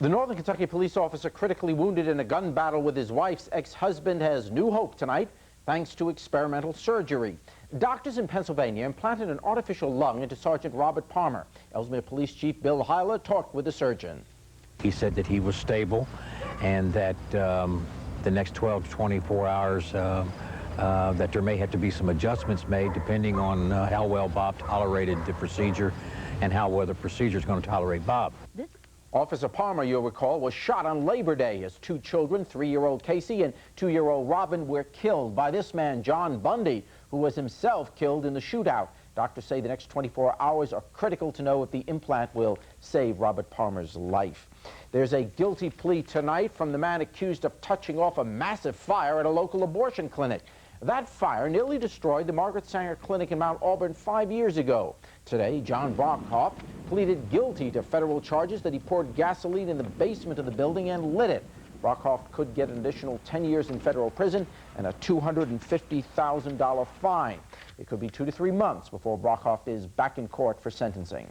The Northern Kentucky police officer critically wounded in a gun battle with his wife's ex-husband has new hope tonight thanks to experimental surgery. Doctors in Pennsylvania implanted an artificial lung into Sergeant Robert Palmer. Ellesmere Police Chief Bill Hyler talked with the surgeon. He said that he was stable and that the next 12 to 24 hours that there may have to be some adjustments made depending on how well Bob tolerated the procedure and how well the procedure is going to tolerate Bob. Officer Palmer, you'll recall, was shot on Labor Day. His two children, 3-year-old Casey and 2-year-old Robin, were killed by this man, John Bundy, who was himself killed in the shootout. Doctors say the next 24 hours are critical to know if the implant will save Robert Palmer's life. There's a guilty plea tonight from the man accused of touching off a massive fire at a local abortion clinic. That fire nearly destroyed the Margaret Sanger Clinic in Mount Auburn 5 years ago. Today, John Brockhoff pleaded guilty to federal charges that he poured gasoline in the basement of the building and lit it. Brockhoff could get an additional 10 years in federal prison and a $250,000 fine. It could be 2 to 3 months before Brockhoff is back in court for sentencing.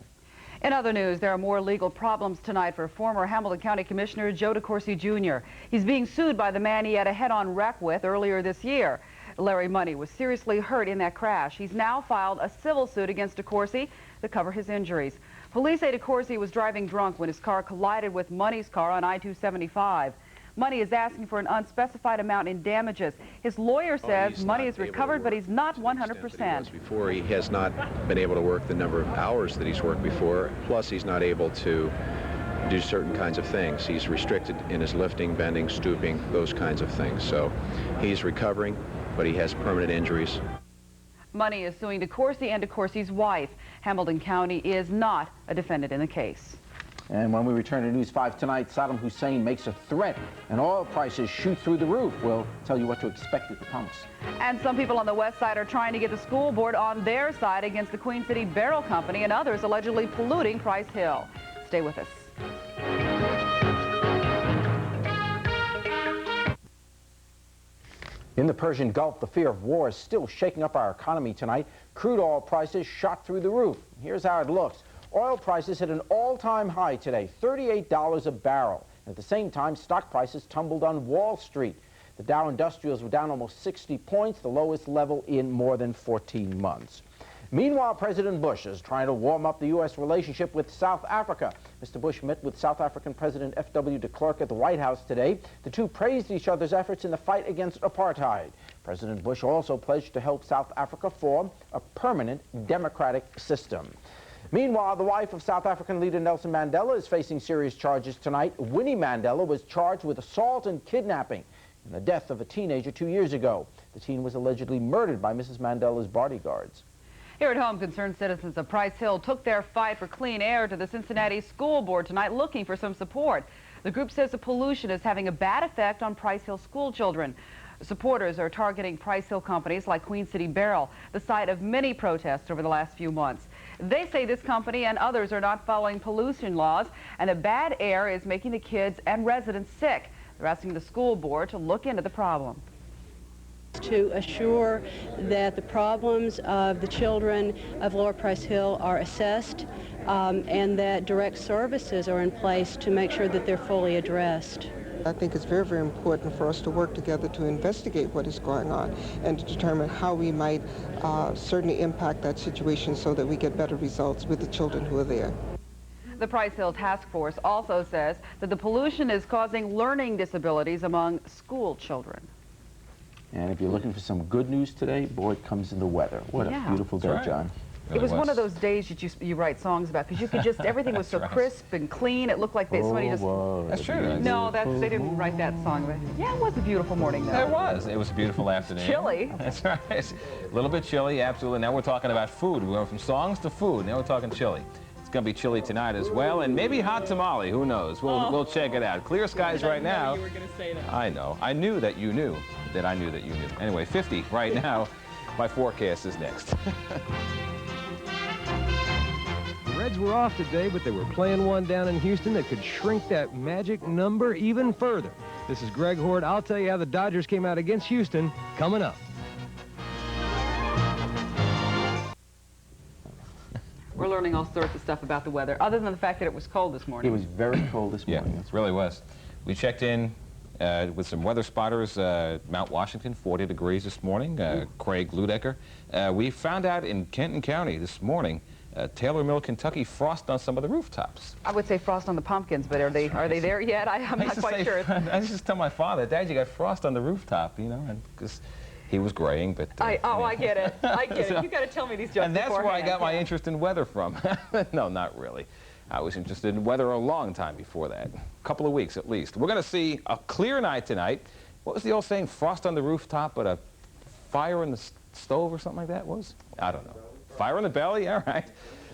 In other news, there are more legal problems tonight for former Hamilton County Commissioner Joe DeCourcy Jr. He's being sued by the man he had a head-on wreck with earlier this year. Larry Money was seriously hurt in that crash. He's now filed a civil suit against DeCourcy to cover his injuries. Police say DeCourcy was driving drunk when his car collided with Money's car on I-275. Money is asking for an unspecified amount in damages. His lawyer says Money is recovered, but he's not 100%. Before, he has not been able to work the number of hours that he's worked before, plus he's not able to do certain kinds of things. He's restricted in his lifting, bending, stooping, those kinds of things. So he's recovering, but he has permanent injuries. Money is suing DeCourcy and DeCourcy's wife. Hamilton County is not a defendant in the case. And when we return to News 5 tonight, Saddam Hussein makes a threat and oil prices shoot through the roof. We'll tell you what to expect at the pumps. And some people on the west side are trying to get the school board on their side against the Queen City Barrel Company and others allegedly polluting Price Hill. Stay with us. In the Persian Gulf, the fear of war is still shaking up our economy tonight. Crude oil prices shot through the roof. Here's how it looks. Oil prices hit an all-time high today, $38 a barrel. At the same time, stock prices tumbled on Wall Street. The Dow Industrials were down almost 60 points, the lowest level in more than 14 months. Meanwhile, President Bush is trying to warm up the U.S. relationship with South Africa. Mr. Bush met with South African President F.W. de Klerk at the White House today. The two praised each other's efforts in the fight against apartheid. President Bush also pledged to help South Africa form a permanent democratic system. Meanwhile, the wife of South African leader Nelson Mandela is facing serious charges tonight. Winnie Mandela was charged with assault and kidnapping in the death of a teenager 2 years ago. The teen was allegedly murdered by Mrs. Mandela's bodyguards. Here at home, concerned citizens of Price Hill took their fight for clean air to the Cincinnati School Board tonight looking for some support. The group says the pollution is having a bad effect on Price Hill school children. Supporters are targeting Price Hill companies like Queen City Barrel, the site of many protests over the last few months. They say this company and others are not following pollution laws, and the bad air is making the kids and residents sick. They're asking the school board to look into the problem. To assure that the problems of the children of Lower Price Hill are assessed and that direct services are in place to make sure that they're fully addressed. I think it's very, very important for us to work together to investigate what is going on and to determine how we might certainly impact that situation so that we get better results with the children who are there. The Price Hill Task Force also says that the pollution is causing learning disabilities among school children. And if you're looking for some good news today, boy, it comes in the weather. What a beautiful day, John. It was one of those days that you write songs about, because you could just, everything was so crisp and clean. It looked like somebody just... That's true. No, they didn't write that song. But yeah, it was a beautiful morning, though. It was. It was a beautiful afternoon. Chilly. That's right. A little bit chilly, absolutely. Now we're talking about food. We went from songs to food. Now we're talking chili. It's going to be chilly tonight as well, and maybe hot tamale. Who knows? We'll check it out. Clear skies right now. You were going to say that. I know. I knew that you knew that I knew that you knew. Anyway, 50 right now. My forecast is next. The Reds were off today, but they were playing one down in Houston that could shrink that magic number even further. This is Greg Horde. I'll tell you how the Dodgers came out against Houston coming up. We're We're learning all sorts of stuff about the weather, other than the fact that it was cold this morning. It was very cold this morning. Yeah, it really was. We checked in with some weather spotters. Mount Washington, 40 degrees this morning. Craig Ludecker. We found out in Kenton County this morning, Taylor Mill, Kentucky, frost on some of the rooftops. I would say frost on the pumpkins, but are they there yet? I'm not quite sure. I used to tell my father, Dad, you got frost on the rooftop, you know, and because he was graying, but... I get it. I get it. You got to tell me these jokes. And that's where I got my yeah. interest in weather from. No, not really. I was interested in weather a long time before that. A couple of weeks at least. We're going to see a clear night tonight. What was the old saying? Frost on the rooftop, but a fire in the stove or something like that was? I don't know. Fire in the belly? All right.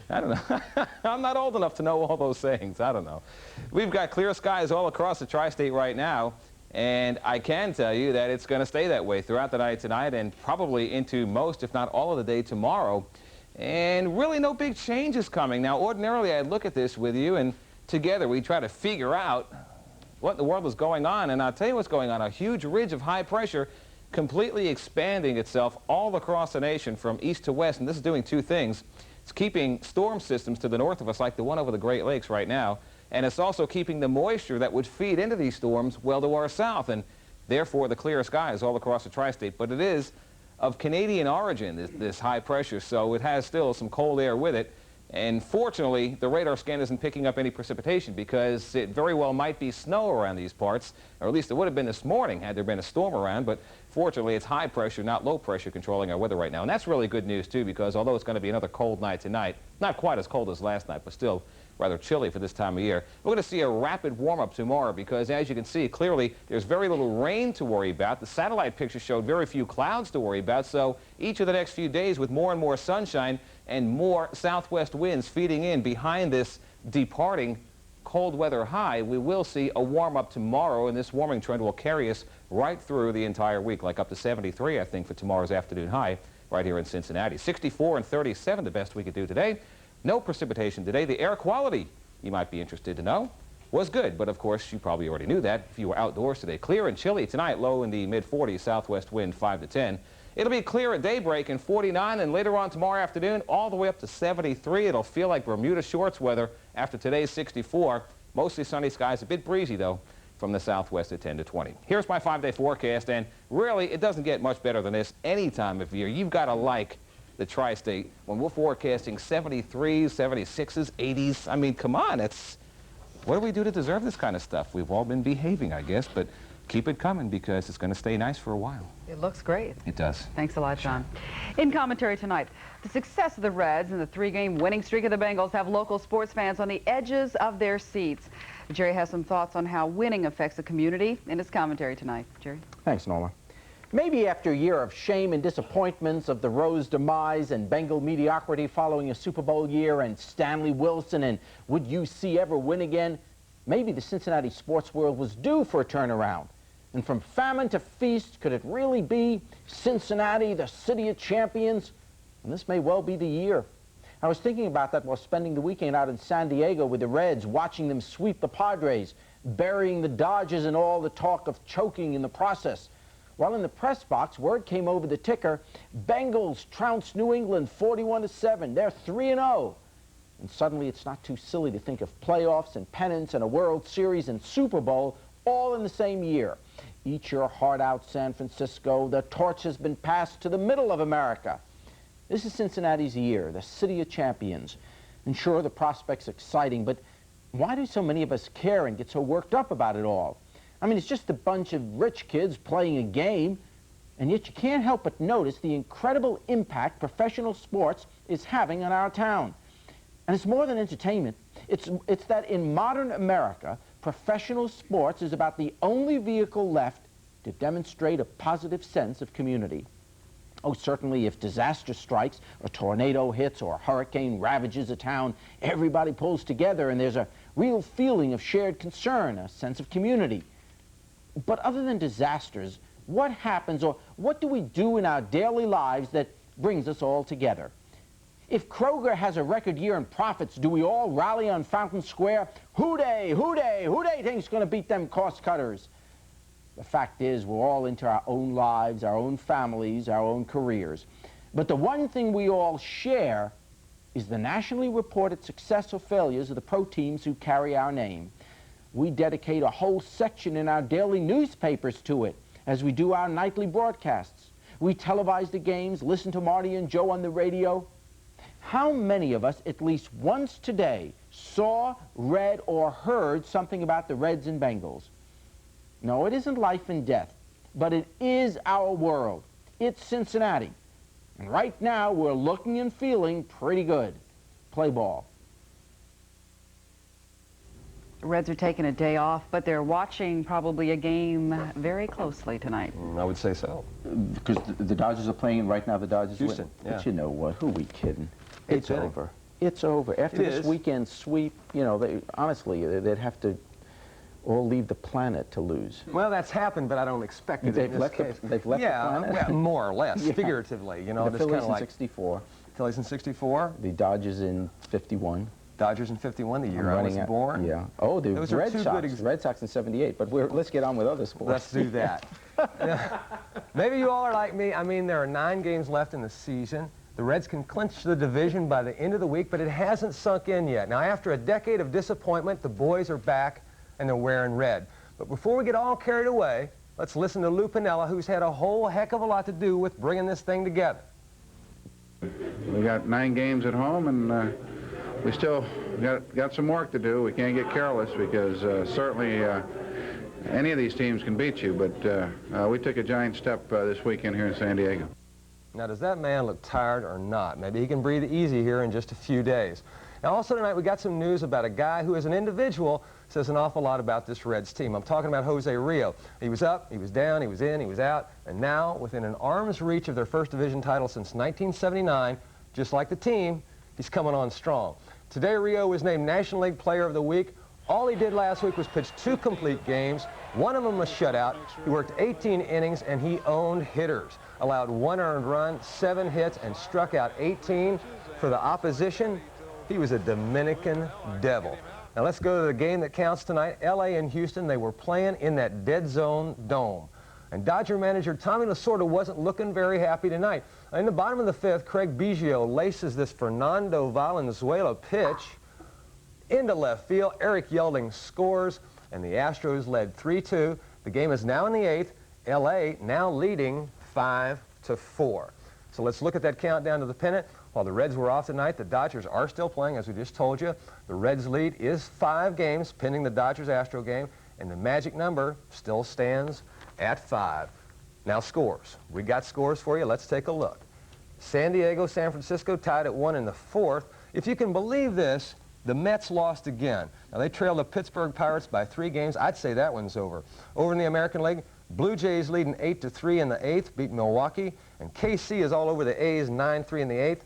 I don't know. I'm not old enough to know all those sayings. I don't know. We've got clear skies all across the tri-state right now, and I can tell you that it's going to stay that way throughout the night tonight and probably into most, if not all of the day tomorrow. And really no big changes coming. Now, ordinarily, I'd look at this with you, and together we try to figure out what in the world is going on. And I'll tell you what's going on. A huge ridge of high pressure completely expanding itself all across the nation from east to west. And this is doing two things. It's keeping storm systems to the north of us, like the one over the Great Lakes right now. And it's also keeping the moisture that would feed into these storms well to our south. And therefore, the clear skies all across the tri-state. But it is of Canadian origin, this high pressure, so it has still some cold air with it. And fortunately, the radar scan isn't picking up any precipitation because it very well might be snow around these parts, or at least it would have been this morning had there been a storm around. But fortunately, it's high pressure, not low pressure, controlling our weather right now. And that's really good news, too, because although it's going to be another cold night tonight, not quite as cold as last night, but still rather chilly for this time of year, we're going to see a rapid warm-up tomorrow because, as you can see, clearly there's very little rain to worry about. The satellite picture showed very few clouds to worry about, so each of the next few days with more and more sunshine and more southwest winds feeding in behind this departing cold weather high, we will see a warm-up tomorrow, and this warming trend will carry us right through the entire week, like up to 73, I think, for tomorrow's afternoon high right here in Cincinnati. 64 and 37, the best we could do today. No precipitation today. The air quality, you might be interested to know, was good. But, of course, you probably already knew that if you were outdoors today. Clear and chilly tonight, low in the mid-40s, southwest wind 5 to 10. It'll be clear at daybreak in 49, and later on tomorrow afternoon, all the way up to 73. It'll feel like Bermuda shorts weather after today's 64. Mostly sunny skies, a bit breezy, though, from the southwest at 10 to 20. Here's my 5-day forecast, and really, it doesn't get much better than this any time of year. You've got to like the tri-state when we're forecasting 73s, 76s, 80s. I mean, come on, what do we do to deserve this kind of stuff? We've all been behaving, I guess, but keep it coming because it's going to stay nice for a while. It looks great. It does. Thanks a lot, John. In commentary tonight, the success of the Reds and the 3-game winning streak of the Bengals have local sports fans on the edges of their seats. Jerry has some thoughts on how winning affects the community in his commentary tonight. Jerry? Thanks, Norma. Maybe after a year of shame and disappointments of the Rose demise and Bengal mediocrity following a Super Bowl year and Stanley Wilson and would you see ever win again, maybe the Cincinnati sports world was due for a turnaround. And from famine to feast, could it really be Cincinnati, the city of champions? And this may well be the year. I was thinking about that while spending the weekend out in San Diego with the Reds, watching them sweep the Padres, burying the Dodgers and all the talk of choking in the process. While in the press box, word came over the ticker, Bengals trounced New England 41-7. They're 3-0. And suddenly it's not too silly to think of playoffs and pennants and a World Series and Super Bowl all in the same year. Eat your heart out, San Francisco. The torch has been passed to the middle of America. This is Cincinnati's year, the city of champions. And sure, the prospect's exciting, but why do so many of us care and get so worked up about it all? I mean, it's just a bunch of rich kids playing a game, and yet you can't help but notice the incredible impact professional sports is having on our town. And it's more than entertainment. It's that in modern America, professional sports is about the only vehicle left to demonstrate a positive sense of community. Oh, certainly if disaster strikes, a tornado hits, or a hurricane ravages a town, everybody pulls together and there's a real feeling of shared concern, a sense of community. But other than disasters, what happens or what do we do in our daily lives that brings us all together? If Kroger has a record year in profits, do we all rally on Fountain Square? Hoo-day, hoo-day, who-day think's going to beat them cost cutters? The fact is, we're all into our own lives, our own families, our own careers. But the one thing we all share is the nationally reported success or failures of the pro teams who carry our name. We dedicate a whole section in our daily newspapers to it, as we do our nightly broadcasts. We televise the games, listen to Marty and Joe on the radio. How many of us, at least once today, saw, read, or heard something about the Reds and Bengals? No, it isn't life and death, but it is our world. It's Cincinnati. And right now, we're looking and feeling pretty good. Play ball. The Reds are taking a day off, but they're watching probably a game very closely tonight. I would say so. Because the Dodgers are playing right now. The Dodgers Houston, win. yeah. But you know what? Who are we kidding? It's inning. over. It's over. After this weekend sweep, you know, honestly, they'd have to all leave the planet to lose. Well, that's happened, but I don't expect it in this case. They've left the planet? Yeah, well, more or less, Yeah. figuratively. You know, The just kind Phillies of in like 64. Phillies in 64. The Dodgers in 51. Dodgers in 51, the year I was born. Yeah. Oh, the Those are Red two Sox. good Red Sox in 78. But let's get on with other sports. Let's do that. Yeah. Maybe you all are like me. I mean, there are 9 games left in the season. The Reds can clinch the division by the end of the week, but it hasn't sunk in yet. Now, after a decade of disappointment, the boys are back and they're wearing red. But before we get all carried away, let's listen to Lou Piniella, who's had a whole heck of a lot to do with bringing this thing together. We got 9 games at home, and we still got some work to do. We can't get careless because certainly any of these teams can beat you, but we took a giant step this weekend here in San Diego. Now, does that man look tired or not? Maybe he can breathe easy here in just a few days. Now, also tonight, we got some news about a guy who, as an individual, says an awful lot about this Reds team. I'm talking about Jose Rio. He was up, he was down, he was in, he was out, and now, within an arm's reach of their first division title since 1979, just like the team, he's coming on strong. Today, Rio was named National League Player of the Week. All he did last week was pitch 2 complete games. One of them was shutout. He worked 18 innings, and he owned hitters. Allowed 1 earned run, 7 hits, and struck out 18. For the opposition, he was a Dominican devil. Now let's go to the game that counts tonight. L.A. and Houston, they were playing in that dead zone dome. And Dodger manager Tommy Lasorda wasn't looking very happy tonight. In the bottom of the 5th, Craig Biggio laces this Fernando Valenzuela pitch into left field. Eric Yelding scores, and the Astros led 3-2. The game is now in the 8th. L.A. now leading 5-4. So let's look at that countdown to the pennant. While the Reds were off tonight, the Dodgers are still playing, as we just told you. The Reds' lead is 5 games, pending the Dodgers-Astro game, and the magic number still stands at 5. Now scores. We got scores for you. Let's take a look. San Diego, San Francisco tied at 1 in the 4th. If you can believe this, the Mets lost again. Now, they trailed the Pittsburgh Pirates by 3 games. I'd say that one's over. Over in the American League, Blue Jays leading 8-3 in the 8th, beat Milwaukee, and KC is all over the A's 9-3 in the 8th,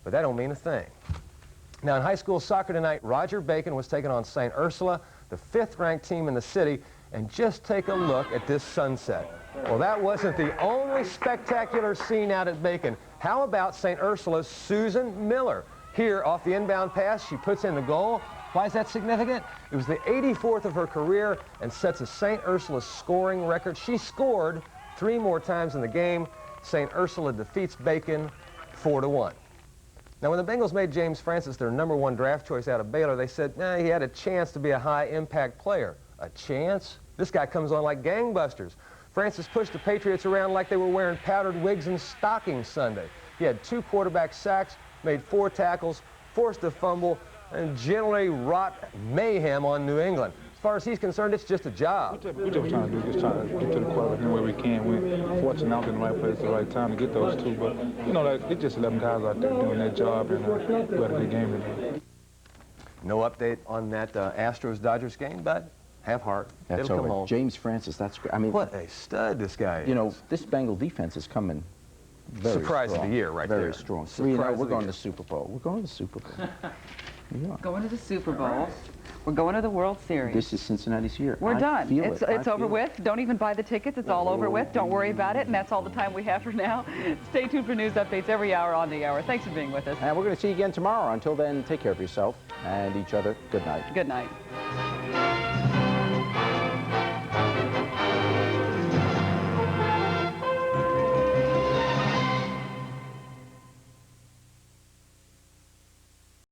but that don't mean a thing. Now, in high school soccer tonight, Roger Bacon was taking on St. Ursula, the 5th-ranked team in the city, and just take a look at this sunset. Well, that wasn't the only spectacular scene out at Bacon. How about St. Ursula's Susan Miller? Here, off the inbound pass, she puts in the goal. Why is that significant? It was the 84th of her career and sets a St. Ursula scoring record. She scored 3 more times in the game. St. Ursula defeats Bacon 4-1. Now, when the Bengals made James Francis their #1 draft choice out of Baylor, they said, nah, he had a chance to be a high-impact player. A chance? This guy comes on like gangbusters. Francis pushed the Patriots around like they were wearing powdered wigs and stockings Sunday. He had 2 quarterback sacks, made 4 tackles, forced a fumble, and generally wrought mayhem on New England. As far as he's concerned, it's just a job. We're just trying to get to the quarterback any way we can. We're fortunate out in the right place at the right time to get those 2, but, you know, it's just 11 guys out there doing their job, and we had a good game today. No update on that Astros-Dodgers game, but have heart. That's It'll come over. home. James Francis, that's great. I mean, What a stud this guy is. you know, this Bengal defense is coming very Surprise strong. of the year right there. Very strong. Surprise of We're the going year. to the Super Bowl. We're going to the Super Bowl. We are. Going to the Super Bowl. We're going to the World Series. This is Cincinnati's year. We're I done. feel It's it. I over feel with. Don't even buy the tickets. It's all over with. Don't worry about it. And that's all the time we have for now. Stay tuned for news updates every hour on the hour. Thanks for being with us. And we're going to see you again tomorrow. Until then, take care of yourself and each other. Good night. Good night.